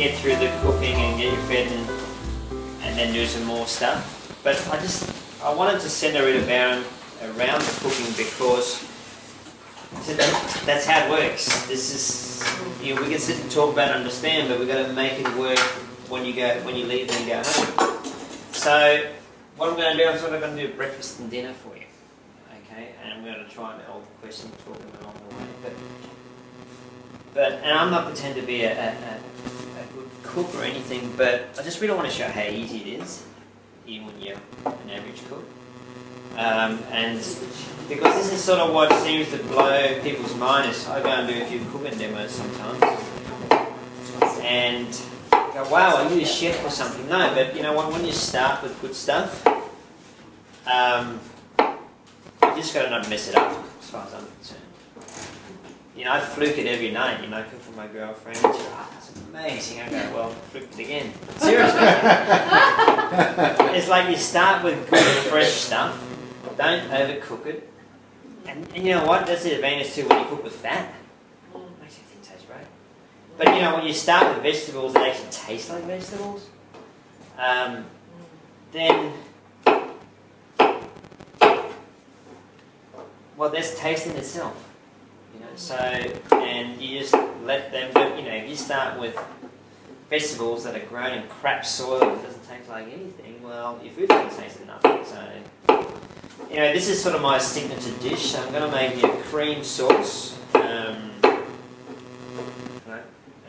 get through the cooking and get you fed and then do some more stuff. But I wanted to centre it around the cooking because that's how it works. This is, we can sit and talk about it and understand, but we've got to make it work when you leave and go home. So what I'm going to do, I'm sort of going to do breakfast and dinner for you. Okay, and I'm going to try and hold the question, talk them along the way. And I'm not pretending to be a good cook or anything, but I just really want to show how easy it is, even when you're an average cook. And because this is sort of what seems to blow people's minds. I go and do a few cooking demos sometimes, and go, "Wow, are you a chef or something?" No, but you know what? When you start with good stuff, you just got to not mess it up, as far as I'm concerned. You know, I fluke it every night. You know, I cook for my girlfriend. And she's like, "Oh, that's amazing." I go, "Well, fluked it again." Seriously. It's like you start with good, fresh stuff. Don't overcook it. And you know what? That's the advantage too when you cook with fat. It makes everything taste great. But you know, when you start with vegetables that actually taste like vegetables, then, well, that's taste in itself. You know, so, and you just let them do, you know, if you start with vegetables that are grown in crap soil that doesn't taste like anything, well, your food's going to taste like nothing. So, you know, this is sort of my signature dish. I'm going to make you a cream sauce. Right.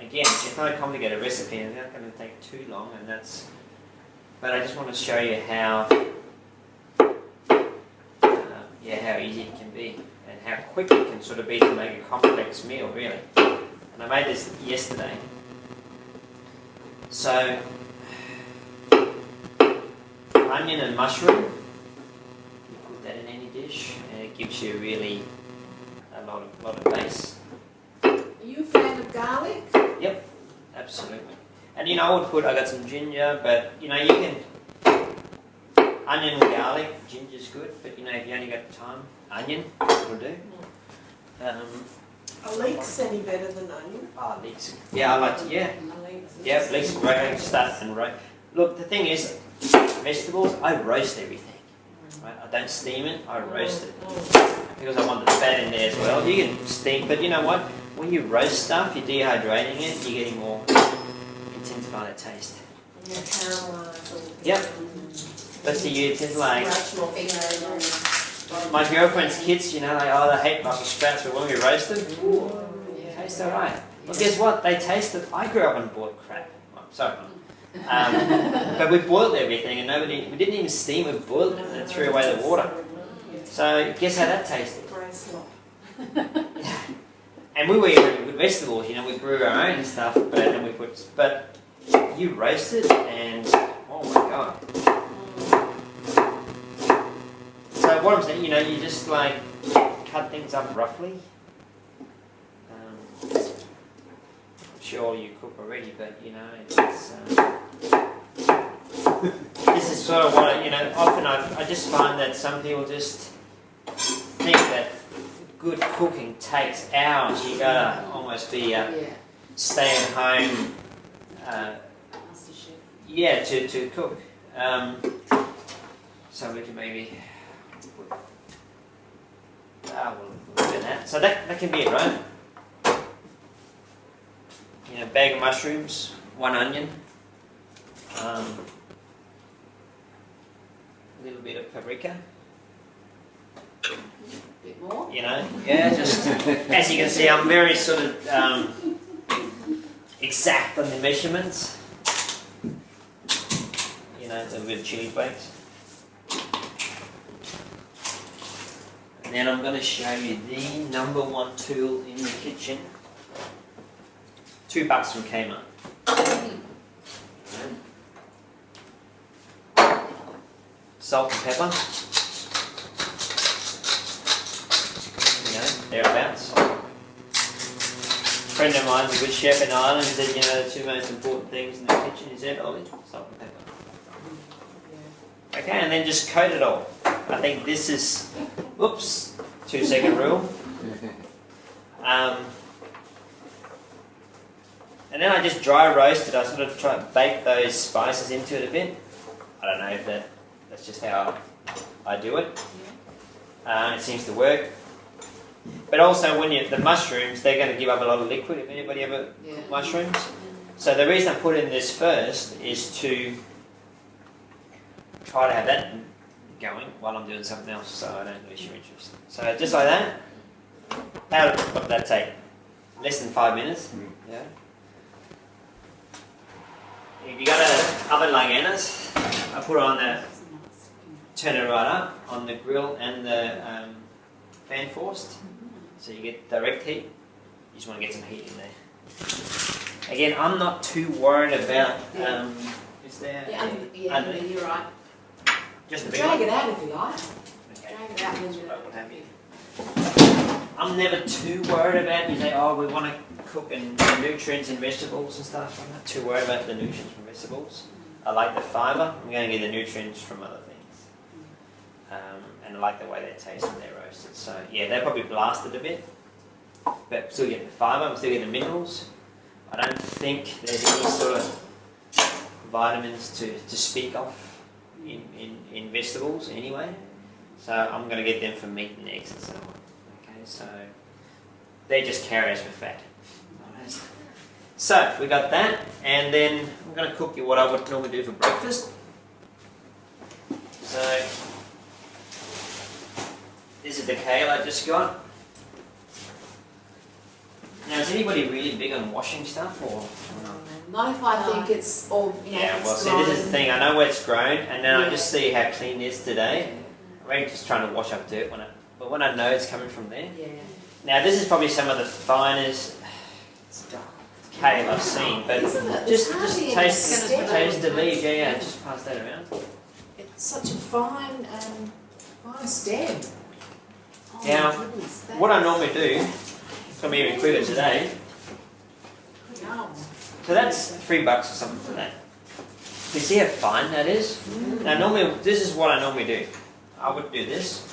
Again, it's not a complicated recipe, and it's not going to take too long, and that's. But I just want to show you how, how easy it can be, and how quick it can sort of be to make a complex meal, really. And I made this yesterday. So, onion and mushroom. That in any dish, and it gives you really a lot of base. Are you a fan of garlic? Yep, absolutely. And you know, I got some ginger, but you know, you can onion and garlic. Ginger's good, but you know, if you only got time, onion will do. Are leeks any better than onion? Oh, leeks. Yeah, I like to. Yeah, leeks are great. I can start and roast. Look, the thing is, vegetables. I roast everything. Right? I don't steam it, I roast it. Because I want the fat in there as well. You can steam, but you know what? When you roast stuff, you're dehydrating it, you're getting more intensify the taste. Yeah, caramelize. Yep. Let's see, you tend to like. My girlfriend's kids, you know, they hate Brussels sprouts, but when we roast them, they taste alright. Well, guess what? They tasted. I grew up on boiled crap. Oh, sorry. But we boiled everything, and we didn't even steam it, boiled it, and threw away the water. So guess how that tasted? And we were eating good vegetables, you know, we grew our own and stuff, but you roast it, and oh my god. So what I'm saying, you know, you just like cut things up roughly. I'm sure you cook already, but you know, it's this is sort of what, you know, often I just find that some people just think that good cooking takes hours. You gotta almost be stay at home, to cook. So we can maybe we'll do that. So that can be it, right? You know, bag of mushrooms, 1 onion, a little bit of paprika. A bit more? You know, yeah, just as you can see, I'm very sort of exact on the measurements. You know, a little bit of chili flakes. And then I'm going to show you the #1 tool in the kitchen. $2 from Kmart. Salt and pepper. You know, thereabouts. A friend of mine's a good chef in Ireland. He said, you know, the 2 most important things in the kitchen, he said, Ollie, salt and pepper. Okay, and then just coat it all. I think this is, oops, 2-second rule. And And then I just dry roast it. I sort of try to bake those spices into it a bit. I don't know if that's just how I do it. It seems to work. But also when the mushrooms, they're going to give up a lot of liquid. If anybody ever cook mushrooms. So the reason I put in this first is to try to have that going while I'm doing something else, so I don't lose your interest. So just like that. What did that take? Less than 5 minutes. Yeah. If you got an oven like Anna's, I put it on the, turn it right up on the grill and the fan forced, so you get direct heat. You just want to get some heat in there. Again, I'm not too worried about. Is there? Yeah, you're right. Just a bit. Drag it out if you like. Okay. Drag it out and then What have you. I'm never too worried about. You say, oh, we want to cook and nutrients in vegetables and stuff. I'm not too worried about the nutrients from vegetables. I like the fibre. I'm going to get the nutrients from other things. And I like the way they taste when they're roasted. So yeah, they're probably blasted a bit, but still getting the fibre. I'm still getting the minerals. I don't think there's any sort of vitamins to speak of in vegetables anyway. So I'm going to get them from meat and eggs and so on. Okay, so they just carriers for fat. So we got that, and then I'm going to cook you what I would normally do for breakfast. So this is the kale I just got. Now, is anybody really big on washing stuff, or? not if I think it's all, Yeah, well, see, this is the thing. I know where it's grown, and then I just see how clean it is today. I'm really just trying to wash up dirt but when I know it's coming from there. Yeah. Now, this is probably some of the finest kale I've seen, but Isn't it? just It's hardly taste the leaves. Yeah, just pass that around. It's such a fine stem. Oh, Now, my goodness, what I normally do, it's going to be even quicker today. Yum. So that's $3 or something for that. You see how fine that is? Now normally, this is what I normally do. I would do this.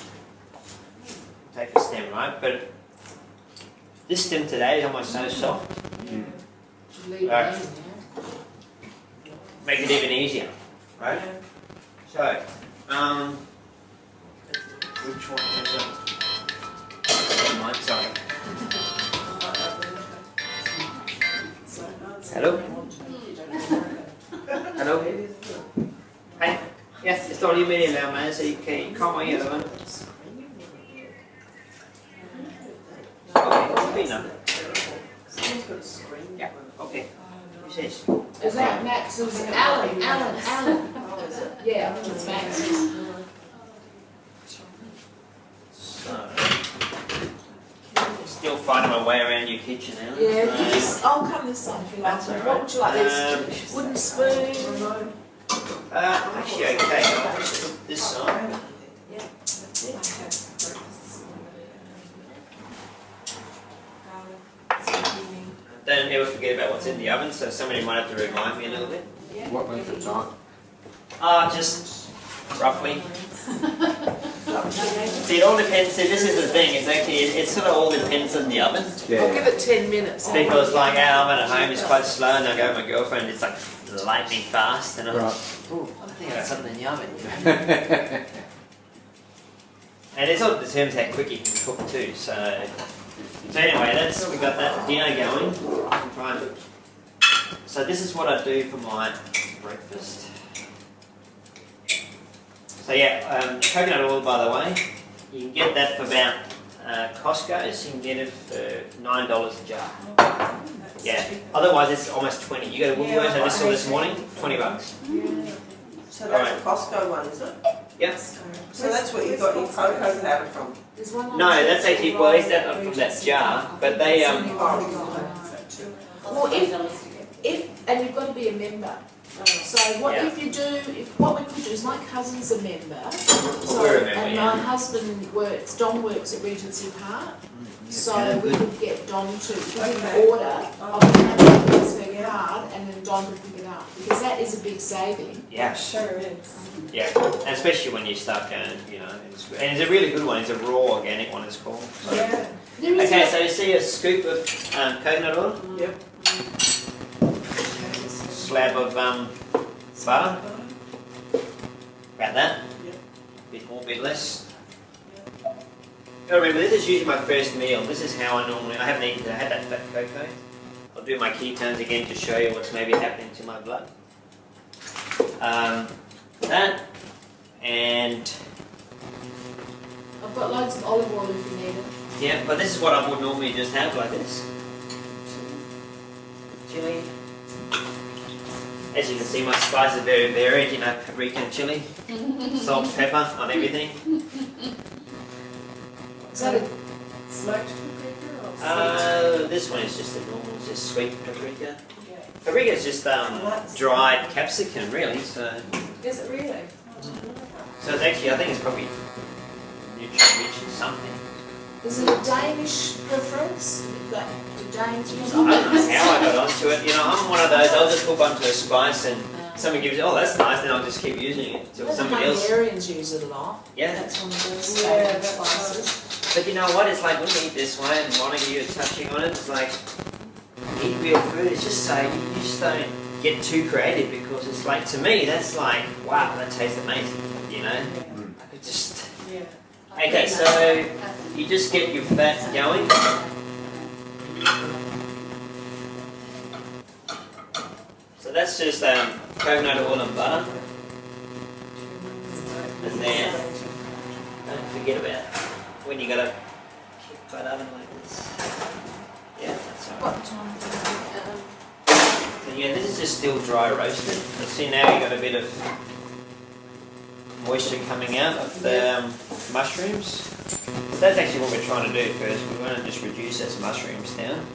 Take the stem, right? But this stem today is almost so soft. Leave it in Right. there. Make it even easier, right? So, which one is it? Oh, mine, sorry. Hello? Hello? Hej. Ja, jeg står lige midt i at lave mad, så I kommer i, eller hvad? Okay, fint nok. Ja, okay. Vi ses. Is that Max's? Alan. Yeah, it's Max's. So, still finding my way around your kitchen now. Yeah, I'll come this side if you like. That's all right. What would you like? This wooden spoon? Actually, okay. I'll just put this side. Yeah, that's it. Don't ever forget about what's in the oven, so somebody might have to remind me a little bit. What length of time? Just roughly. See, it all depends. See, this is the thing. It's actually, it sort of all depends on the oven. I'll give it 10 minutes. Because like our oven at home is quite slow, and I go with my girlfriend, it's like lightning fast, and I'm like, ooh, I think I got something in the oven. And it sort of determines how quick you can cook too. So anyway, we got that dinner going. I'm trying to. So this is what I do for my breakfast. So yeah, coconut oil, by the way, you can get that for about Costco's. You can get it for $9 a jar. Yeah. Otherwise, it's almost 20. You go to Woolworths. I just saw this morning, $20. So that's a Costco one, is it? Yep. So that's what you got your cocoa powder from? There's one No, that's actually well, it's that from that jar, but they Well, if and you've got to be a member. So what Yeah. if you do? What we could do is my cousin's a member. So we're a member, and yeah. my husband works. Don works at Regency Park. So we could get Don to order of her card, and then Don would pick it up because that is a big saving. Yeah, Sure is. yeah, and especially when you start going, you know, and it's a really good one. It's a raw organic one. It's called. So. Yeah. There is Okay, a- so you see a scoop of coconut oil. Yep. slab of butter. About that. Yep. Bit more, bit less. Gotta remember, this is usually my first meal. This is how I normally. I haven't eaten. I had that fat cocoa. I'll do my ketones again to show you what's maybe happening to my blood. That and I've got loads of olive oil if you need it. yeah, but this is what I would normally just have like this. Chili. As you can see, my spices are very varied. You know, paprika and chili, salt, pepper on everything. Is that a Smoked paprika or sweet? This one is just a normal, just sweet paprika. Yeah. Paprika is just like dried capsicum, really. So Is it really? it's actually, I think it's probably nutrient-rich in something. is it a Danish preference? Like, do Danes use I don't know olives? how I got onto it. You know, I'm one of those. I'll just hook onto a spice and someone gives it. Oh, that's nice. Then I'll just keep using it until The somebody else. Hungarians use it a lot. Yeah. That's one of those Yeah, favourite that's spices. But you know what? It's like when you eat this way, and Monica, you're touching on it. It's like eat real food. It's just so you just don't get too creative because it's like to me that's like wow, that tastes amazing. You know, I could just. Yeah. Okay, so you just get your fat going. So that's just coconut oil and butter. And then don't forget about when you got a fat oven like this. Yeah, that's all right. What time So yeah, this is just still dry roasted. You see now you got a bit of moisture coming out of the mushrooms. So that's actually what we're trying to do first. We want to just reduce those mushrooms down.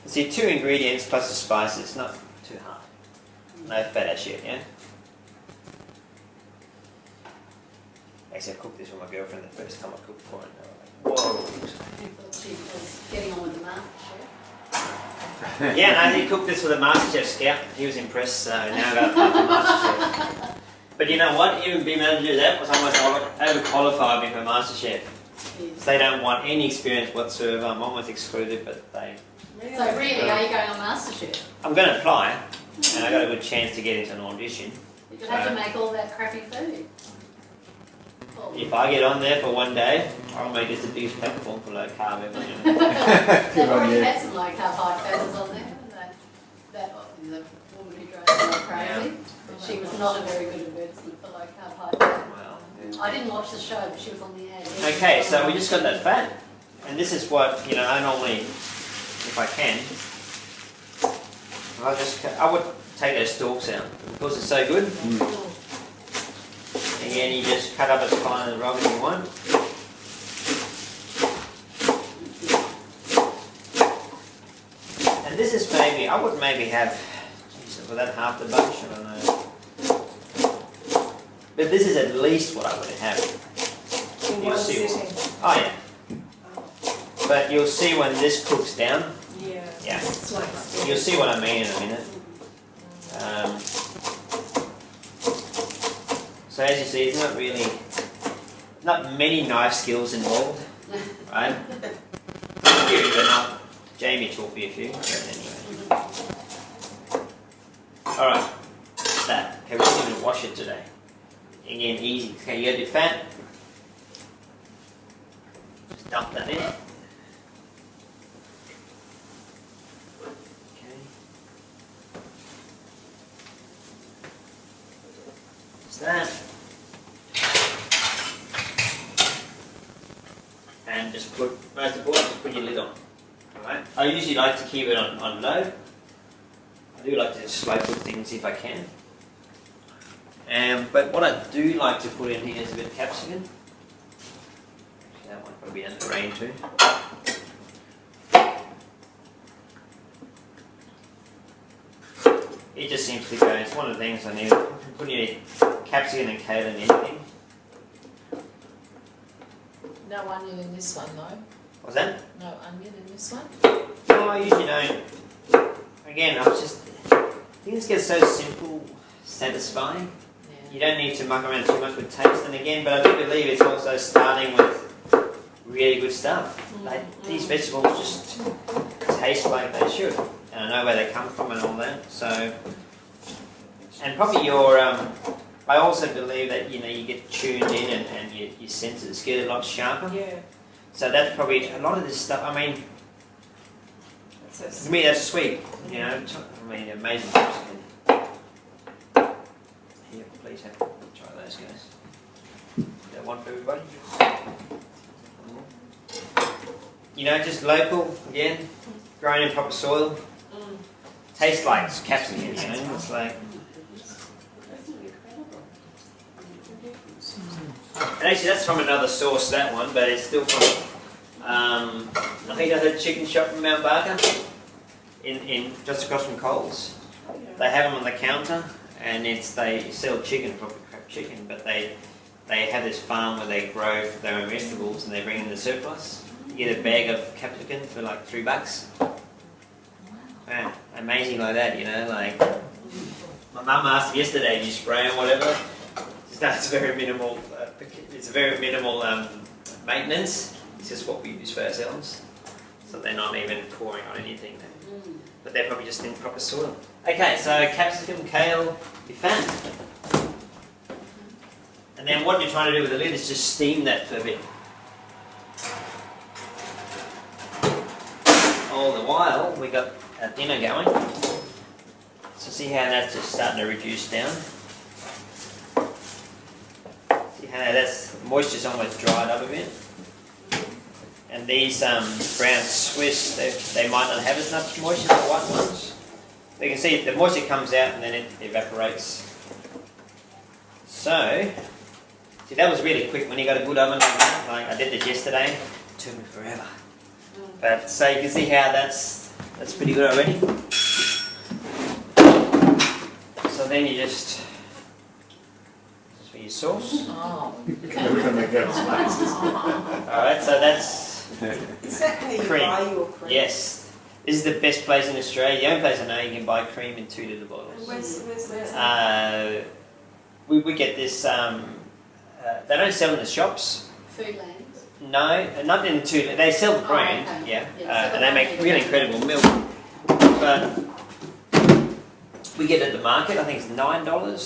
See, 2 ingredients plus the spices, not too hard. No fat as yet, yeah? Actually, I cooked this with my girlfriend the first time I cooked for her. And they were like, whoa. I thought she was getting on with the master chef. Yeah, no, he cooked this with a MasterChef scout. He was impressed, so now I got the MasterChef. But you know what? Even being able to do that was almost overqualified me for MasterChef. Yes. They don't want any experience whatsoever. I'm almost excluded, but they. So really, are you going on MasterChef? I'm going to apply, and I got a good chance to get into an audition. You could have to make all that crappy food. Well, If I get on there for one day, I'll make this the biggest platform for low carb ever. You know. they've already had some low carb high fatters on there, haven't they? That the woman who drove me like crazy. She was not a very good advertisement for low carb high fat. Well, I didn't watch the show, but she was on the ad. okay, so we just got that fat, and this is what I normally, if I can, I would take those stalks out because it's so good. Again, you just cut up as fine as rug as you want. And this is maybe, I would maybe have, geez, was that half the bunch? I don't know. But this is at least what I would have. In You'll one see. sitting. Oh yeah. But you'll see when this cooks down. Yeah. Yeah. It's like You'll see what I mean in a minute. So as you see, there's not many knife skills involved, right? Few, but not. Jamie taught me a few, but anyway. All right, that. Okay, we're going to wash it today. Again, easy. Okay, you got your fat. Just dump that in. That and just put most important, just put your lid on. Alright? I usually like to keep it on low. I do like to just slow cook things if I can. But what I do like to put in here is a bit of capsicum. That one probably in the rain too. It just seems to go, it's one of the things I need. Put your capsicum and kale in anything. No onion in this one though. What's that? No onion in this one. No, I usually don't. Again, things get so simple, satisfying. You don't need to muck around too much with taste. And again, but I do believe it's also starting with really good stuff. Like these vegetables just taste like they should. and I know where they come from and all that. So, and probably your, I also believe that you get tuned in and your senses get a lot sharper. Yeah. So that's probably a lot of this stuff. I mean, That's to me that's sweet. Amazing tips. Here, please have try those guys. Is that one for everybody? Just local again, grown in proper soil. Tastes like capsicum, it's like. And actually, that's from another source, that one, but it's still from. I think that's a chicken shop in Mount Barker, in just across from Coles. They have them on the counter, and they sell chicken, proper crap chicken, but they have this farm where they grow their own vegetables and they bring in the surplus. You get a bag of capsicum for like $3. Wow, amazing like that, like. My mum asked yesterday, do you spray or whatever? It's very minimal. It's very minimal maintenance. It's just what we use for ourselves. So they're not even pouring on anything. But they're probably just in proper soil. Okay, so capsicum, kale, your fat. And then what you're trying to do with the lid is just steam that for a bit. All the while, we got our dinner going. So see how that's just starting to reduce down. See how that's moisture's almost dried up a bit. And these brown Swiss, they might not have as much moisture as the white ones. You can see the moisture comes out and then it evaporates. So, see that was really quick when you got a good oven like that. Like I did this yesterday, it took me forever. But so you can see how that's pretty good already. So then you just for your sauce. Alright, so that's Is that how you cream. buy your cream? Yes. This is the best place in Australia. The only place I know you can buy cream in 2 litre bottles. Where's that? We get this, they don't sell in the shops. Foodland. No, not in 2 litre. They sell the brand, okay. yeah. Yeah, so And they make really incredible milk. But we get it at the market, I think it's $9, $8 or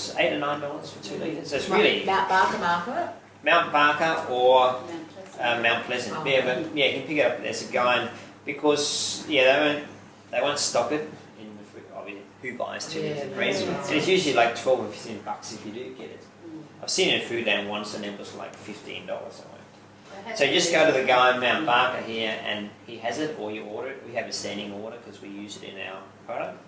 $9 for 2 litres. So it's really Mount Barker Market. Mount Barker or Mount Pleasant. Mount Pleasant. Yeah, but yeah, you can pick it up there's a guy, because they won't stock it in the food. Obviously, who buys 2 litres of cream? And it's usually like $12 or $15 if you do get it. I've seen it in Foodland once and it was like $15 somewhere. So you just go to the guy in Mount Barker here and he has it, or you order it. We have a standing order because we use it in our product.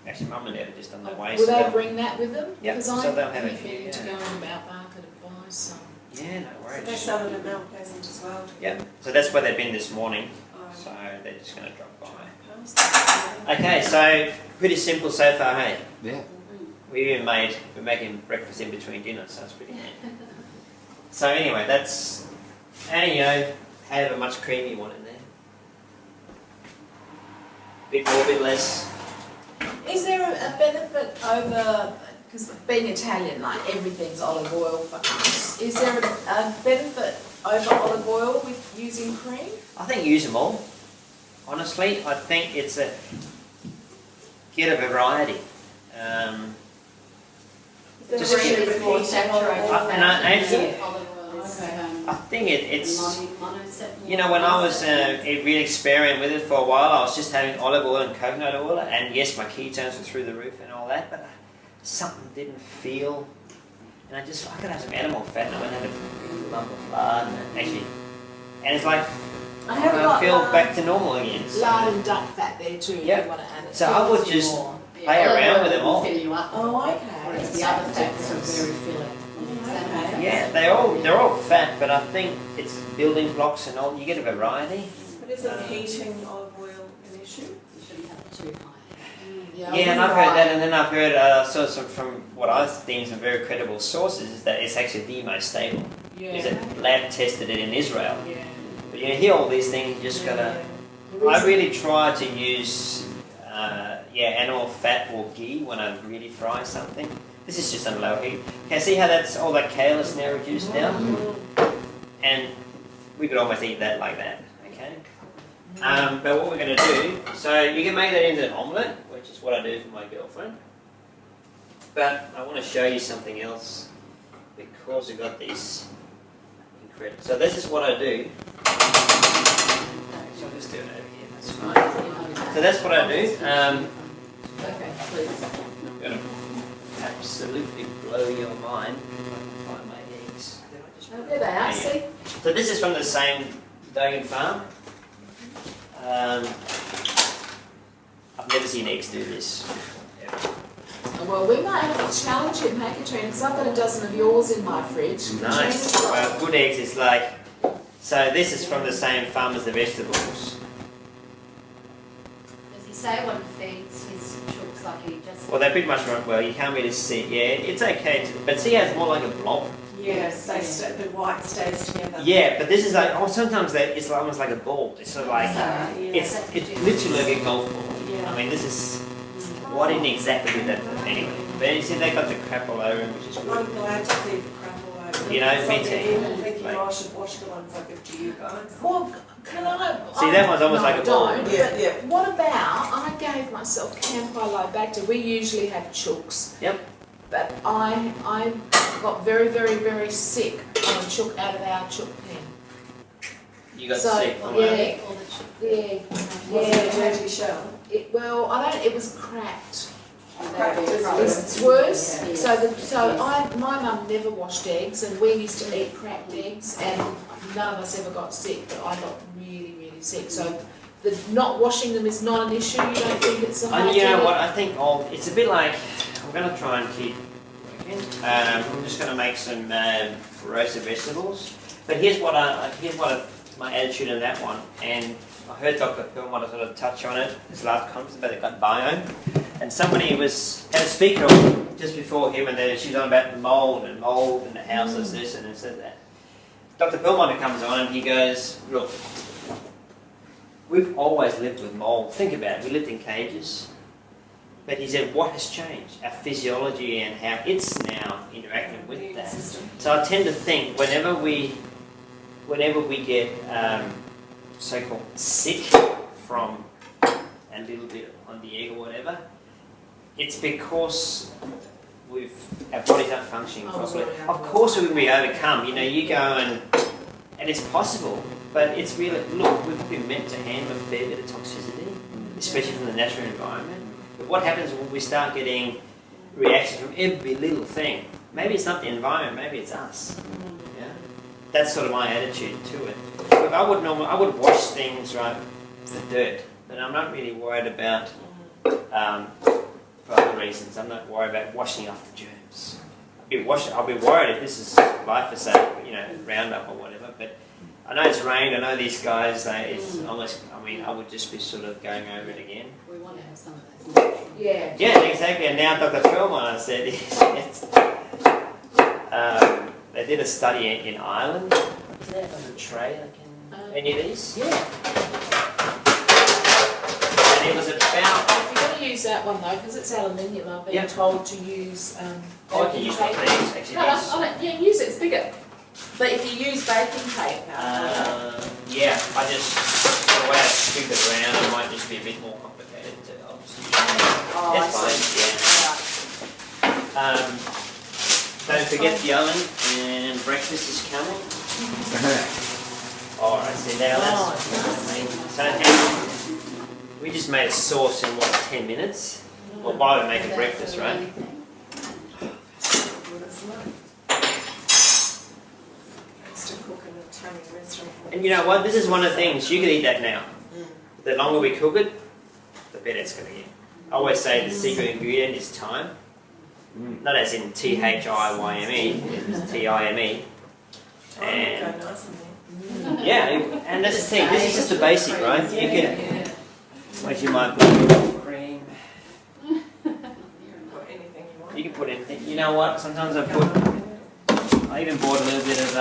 Actually, Mum and Dad are just on the way. Will so they they'll- bring that with them? Yep, Because so they'll have a I few, need to yeah. go on Mount Barker to buy some. Yeah, no So worries. they sell it at Mount Pleasant as well. Yeah, so that's where they've been this morning. Oh, So they're just going to drop by. okay. Okay, so pretty simple so far, hey? Yeah. We're making breakfast in between dinner, so it's pretty handy. So anyway, that's, and however much cream you want in there. Bit more, bit less. Is there a benefit over, because being Italian, like everything's olive oil for us, is there a benefit over olive oil with using cream? I think use them all. Honestly, I think it's get a variety. Just Cream is more saturated And I actually- olive oil is Okay. I think it's, monosaturated. when I was really experimenting with it for a while, I was just having olive oil and coconut oil, and yes, my ketones were through the roof and all that, but something didn't feel, and I could have some animal fat, and I went and had a big lump of lard, and it's like, I have I got feel lard, back to normal again. So, lard and duck fat there too, if Yep. you want to add it. So I would just play around with them all. Fill you up. Oh, okay. Whereas the other fats are very filling. Okay. Yeah, they're all fat, but I think it's building blocks and all. You get a variety. But isn't heating olive oil an issue? You shouldn't have it too high. Yeah, and I've heard that, and then I've heard saw some from what I deem some very credible sources is that it's actually the most stable. Is Yeah. that lab tested it in Israel. Yeah. But you hear all these things, you just gotta. I really try to use animal fat or ghee when I really fry something. This is just on low heat. Okay, see how that's all that kale is now reduced down? And we could almost eat that like that. Okay. But what we're going to do, so you can make that into an omelette, which is what I do for my girlfriend. But I want to show you something else because we've got these incredible. So this is what I do. Actually, I'll just do it over here. That's fine. So that's what I do. Okay, please. I'm going to absolutely blow your mind if I can find my eggs. Did I just Oh, there they are, see? So this is from the same Dogan farm. I've never seen eggs do this. Well, we might have to challenge him, hey Katrina, because I've got a dozen of yours in my fridge. Nice. Well, good eggs is like, so this is from the same farm as the vegetables. Does he say what he feeds his chooks, like he just? Well, they pretty much run, well, you can't really see, yeah, it's okay, but see how it's more like a blob? Yes, the white stays together. Yeah, but this is like, oh, sometimes it's almost like a ball. It's sort of like, it's literally like a golf ball. I mean, this is, what in exactly did that do? Anyway, but you see they got the crap all over them, which is I'm good. glad to see the crap all over. You know, me Something too. even thinking, Like- oh, I should wash the ones I give to you guys. Well, can I? See, that one's almost no, like a ball. Don't, Yeah, yeah. but what about, I gave myself Campylobacter. We usually have chooks. Yep. But I got very, very, very sick on a chook out of our chook pen. You got So, sick from yeah. it. Or the chook. The egg. Was it a dirty shell? Well, I don't, it was cracked. Cracked as well. It's worse. Yeah. So my mum never washed eggs, and we used to eat cracked eggs, and none of us ever got sick, but I got really, really sick. So the not washing them is not an issue. You don't think it's a And hygienic? you know what? I think it's a bit like, I'm going to try and keep working. I'm just going to make some roasted vegetables. But here's what my attitude on that one. And I heard Dr. Perlmutter sort of touch on it, his last conference about the gut biome. And somebody had a speaker on just before him, and she's on about mould and the house is this and it's that. Dr. Perlmutter comes on and he goes, look, we've always lived with mould. Think about it. We lived in cages. But he said, what has changed? Our physiology and how it's now interacting with that. So I tend to think whenever we get so-called sick from a little bit on the egg or whatever, it's because our bodies aren't functioning properly. Of course we will be overcome. You know, you go and it's possible, but it's really, look, we've been meant to handle a fair bit of toxicity, especially from the natural environment. But what happens when we start getting reactions from every little thing? Maybe it's not the environment, maybe it's us. Yeah? That's sort of my attitude to it. Look, I would wash things, right, for dirt, but I'm not really worried about, for other reasons, I'm not worried about washing off the germs. I'll be worried if this is glyphosate, you know, Roundup or whatever, but I know it's rained, I know these guys, it's almost, I mean, I would just be sort of going over it again. We want to have some of those. Yeah. Yeah, exactly, and now Dr. Perlmutter said they did a study in Ireland. Is that on the tray? Any of these? Yeah. And it was about... If you're going to use that one though, because it's aluminium, I've been Yep. told to use I can baking use one of paper. these, actually. No, yeah, use it, it's bigger. But if you use baking paper, Yeah, the way I scoop it around, it might just be a bit more complicated to obviously. oh, That's fine, yeah. Don't forget the oven, and breakfast is coming. Alright, see now that's so we just made a sauce in 10 minutes? Well, while we're making breakfast, right? And you know what? This is one of the things, you can eat that now. The longer we cook it, the better it's going to get. I always say the secret ingredient is time. Not as in THIYME, it's TIME. And yeah, and that's the thing, this is just the basic, right? You can, what you might put cream. You can put anything. You know what? Sometimes I even bought a little bit of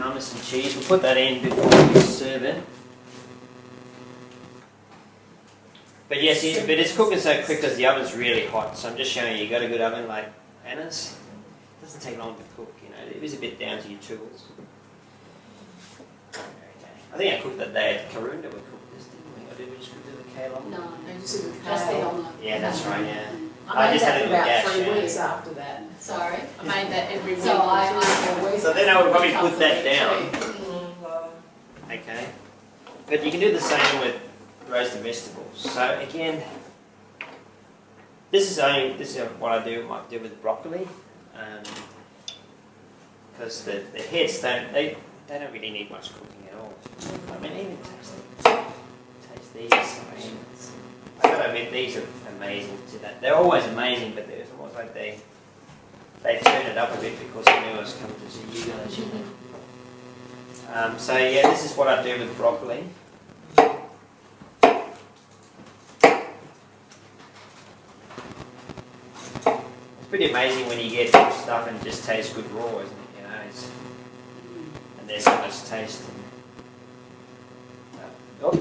Parmesan cheese. We'll put that in before we serve it. But yes, but it's cooking so quick because the oven's really hot. So I'm just showing you got a good oven like Anna's. It doesn't take long to cook, you know. It is a bit down to your tools. Okay. I think I cooked that day at Karoonda. We cooked this, didn't we? Or did we just cook it with kale on? No, And just with just the kale. omelette. Yeah, that's right, yeah. I I made just that had for a little about gash, 3 yeah. weeks after that. Sorry. I made that every week. So I So then I would probably put that too. down. Okay. But you can do the same with roasted vegetables. So again, this is what I might do with broccoli, because the heads they don't really need much cooking at all. I mean, even taste these. I mean, I gotta admit, these are amazing. They're always amazing, but it's almost like they turn it up a bit because I knew I was coming to see you guys. You know. So yeah, this is what I do with broccoli. It's pretty amazing when you get stuff and it just tastes good raw, isn't it? You know, and there's so much taste. Oh.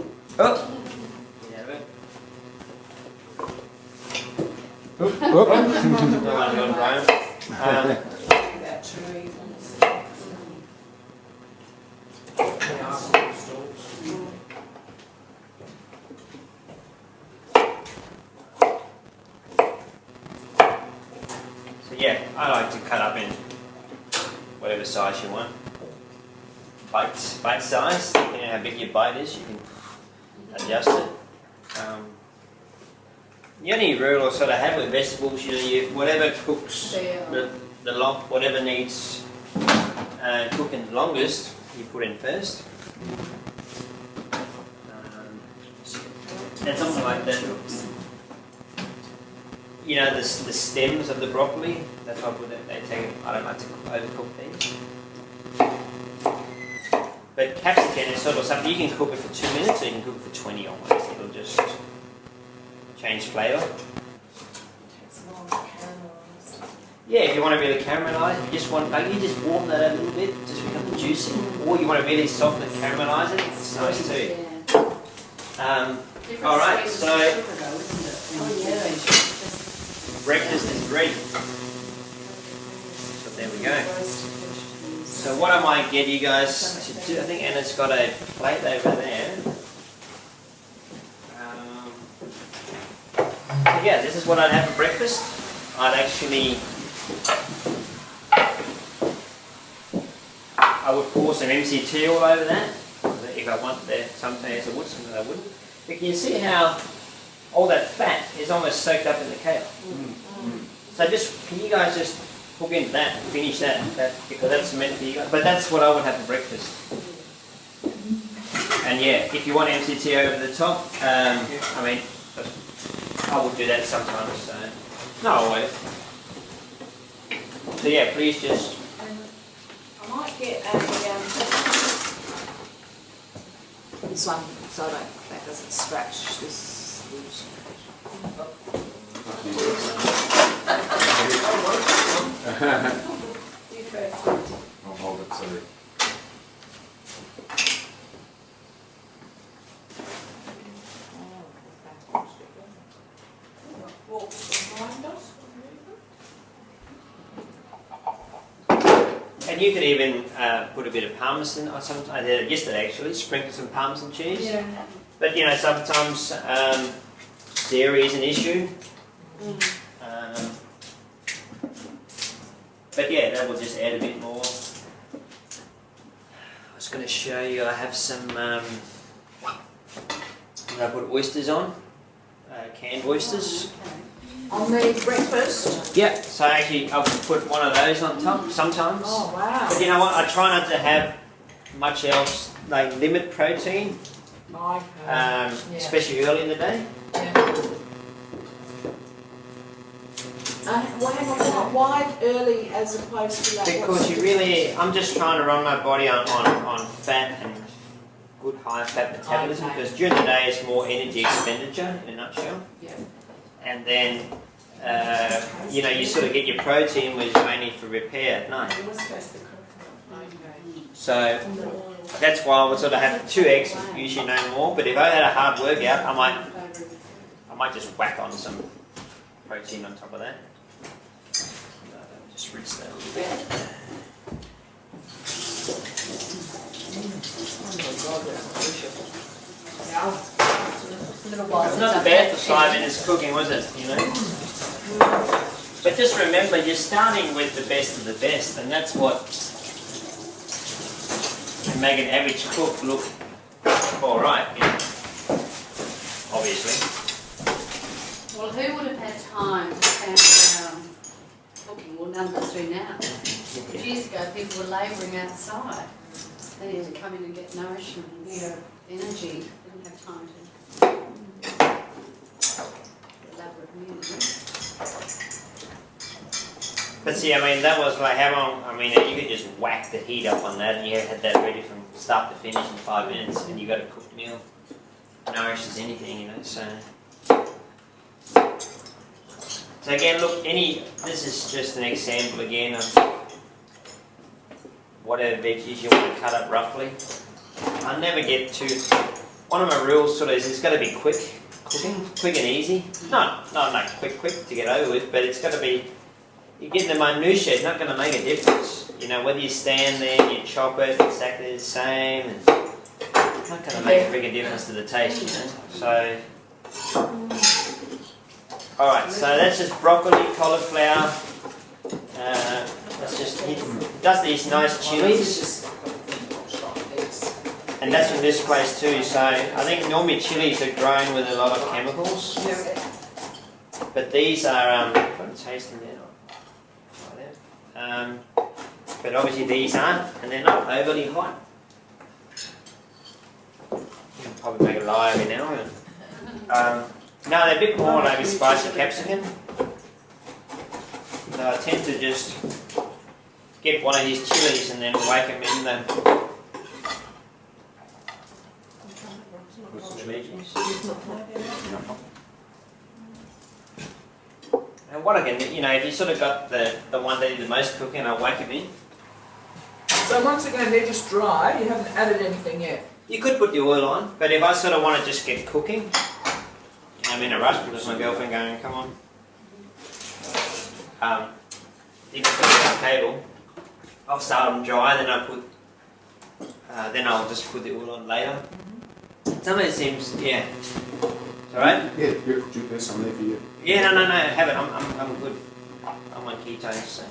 Yeah, no one gone wrong. That tree. So yeah, I like to cut up in whatever size you want. Bite size. Depending on how big your bite is, you can adjust it. The only rule I sort of have with vegetables, whatever cooks whatever needs cooking longest, you put in first. And something like that. You know, the stems of the broccoli, that's why I don't like to overcook these. But capsicum is sort of something you can cook it for 2 minutes, or you can cook it for 20 almost. It'll just change flavour. Yeah, if you want to really caramelise, you just warm that a little bit, just become juicy. Or you want to really soften it, caramelise it, it's nice too. Alright, so breakfast is ready. So there we go. So what I might get you guys to do, I think Anna's got a plate over there. So yeah, this is what I'd have for breakfast. I would pour some MCT all over that. If I want there, sometimes I would, sometimes I wouldn't. But can you see how all that fat is almost soaked up in the kale? So can you guys just hook into that and finish that because that's meant for you guys. But that's what I would have for breakfast. And yeah, if you want MCT over the top, I mean, I would do that sometimes. So not always. So yeah, please just. I might get this one so that doesn't scratch this loose. You first. I'll hold it, sorry. And you could even put a bit of parmesan, or something. I did it yesterday actually, sprinkle some parmesan cheese. Yeah. But you know, sometimes dairy is an issue. But yeah, that will just add a bit more. I was going to show you, I have some, I put oysters on, canned oysters. On the breakfast? Yeah, so actually I'll put one of those on top sometimes. Oh wow. But you know what, I try not to have much else, like limit protein, especially early in the day. Why early as opposed to that? Because I'm just trying to run my body on fat and good high fat metabolism, because during the day it's more energy expenditure in a nutshell. Yeah. And then, you know, you sort of get your protein, which is mainly for repair at night. So that's why I would sort of have 2 eggs, usually no more. But if I had a hard workout, I might just whack on some protein on top of that. Just rinse that a little bit. God, that's delicious. Now, It's a little while. It's not bad for 5 minutes cooking, was it? You know. But just remember, you're starting with the best of the best, and that's what can make an average cook look all right. You know. Obviously. Well, who would have had time to stand around cooking? Well, none of us do now. Years ago, people were labouring outside. They needed to come in and get nourishment and energy. They didn't have time to elaborate meals. But see, I mean, that was like how long? I mean, you could just whack the heat up on that, and you had that ready from start to finish in 5 minutes, and you got a cooked meal. Nourishes anything, you know. So again, look, this is just an example again of whatever veggies you want to cut up roughly. I never get too. One of my rules sort of is it's got to be quick cooking, quick and easy. Not like quick to get over with, but it's got to be. You get the minutiae, it's not going to make a difference. You know, whether you stand there and you chop it, it's exactly the same. And it's not going to make a bigger difference to the taste, you know. So, all right. So that's just broccoli, cauliflower. That's just does these nice chilies, and that's from this place too. So I think normally chilies are grown with a lot of chemicals, but these are. I'm trying to taste them now. But obviously these aren't, and they're not overly hot. You can probably make a lie every now and then. No, they're a bit more like with spicy capsicum. So I tend to just get one of these chilies and then whack them in the veggies. And what again, you know, if you sort of got the one that did the most cooking, I'll whack them in. so once again, they're just dry. You haven't added anything yet. You could put the oil on, but if I sort of want to just get cooking, I'm in a rush because my girlfriend going, come on. You can put it on the table. I'll start them dry, then then I'll just put the oil on later. Some of it seems, yeah. It's alright? Yeah, there's some there for you. Yeah, no, have it. I'm good. I'm on ketones, so.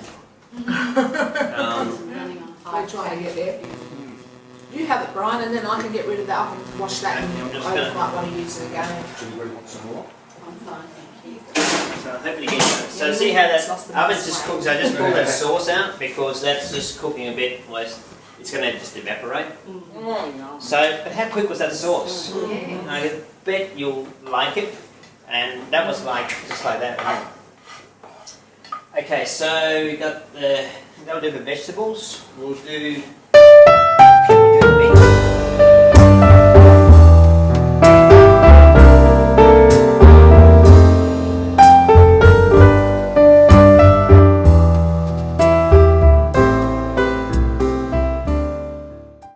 Running on high. We're trying to get there. You have it, Brian, and then I can get rid of that. I can wash that and I'm just I gonna- might want to use it again. Do you really want some more? I'm fine, thank you. So hopefully get so see how that oven's just cooked. So I just pull that sauce out because that's just cooking a bit. Almost, it's going to just evaporate. So, but how quick was that sauce? I bet you'll like it, and that was like just like that. Okay, so we got that'll do for vegetables. We'll do